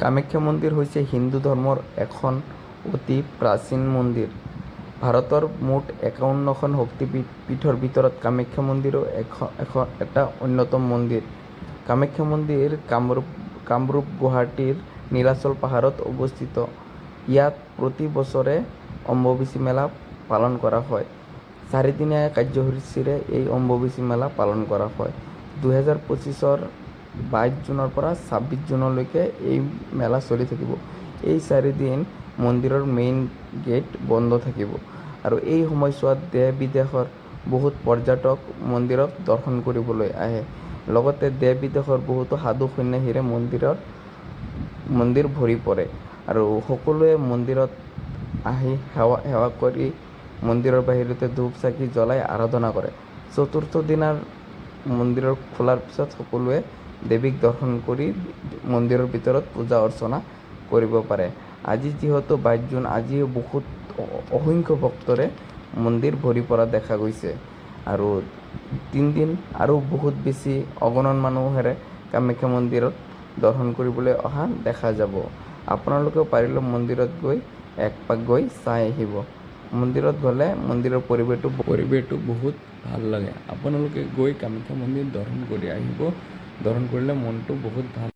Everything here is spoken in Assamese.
কামাখ্যা মন্দিৰ হৈছে হিন্দু ধৰ্মৰ এখন অতি প্ৰাচীন মন্দিৰ। ভাৰতৰ মুঠ ৫১খন শক্তিপীঠৰ ভিতৰত কামাখ্যা মন্দিৰো এটা অন্যতম মন্দিৰ। কামাখ্যা মন্দিৰ কামৰূপ গুৱাহাটীৰ নীলাচল পাহাৰত অৱস্থিত। ইয়াত প্ৰতি বছৰে অম্বুবাচী মেলা পালন কৰা হয়। ৪দিনীয়া কাৰ্যসূচীৰে এই অম্বুবাচী মেলা পালন কৰা হয়। ২০২৫ ৰ ২২ জুনৰ পৰা ২৬ জুনলৈকে এই মেলা চলি থাকিব। এই ৪ দিন মন্দিৰৰ মেইন গেট বন্ধ থাকিব আৰু এই সময়ছোৱাত দেশ-বিদেশৰ বহুত পৰ্যটক মন্দিৰক দৰ্শন কৰিবলৈ আহে। লগতে দেশ-বিদেশৰ বহুতো সাধু সন্যাসীৰে মন্দিৰ ভৰি পৰে আৰু সকলোৱে মন্দিৰত আহি সেৱা কৰি মন্দিৰৰ বাহিৰতে ধূপ-চাকি জ্বলাই আৰাধনা কৰে। চতুৰ্থ দিনাৰ মন্দিৰ খোলাৰ পিছত সকলোৱে দেৱীক দৰ্শন কৰি মন্দিৰৰ ভিতৰত পূজা অৰ্চনা কৰিব পাৰে। আজি যিহেতু ২২ জুন, আজিও বহুত অসংখ্য ভক্তৰে মন্দিৰ ভৰি পৰা দেখা গৈছে আৰু ৩ দিন আৰু বহুত বেছি অগণন মানুহেৰে কামাখ্যা মন্দিৰত দৰ্শন কৰিবলৈ অহা দেখা যাব। আপোনালোকেও পাৰিলে মন্দিৰত গৈ একপাক গৈ চাই আহিব। মন্দিৰত গ'লে মন্দিৰৰ পৰিৱেশটো বহুত ভাল লাগে। আপোনালোকে গৈ কামাখ্যা মন্দিৰ দৰ্শন কৰি আহিব। দৰ্শন কৰিলে মনটো বহুত ভাল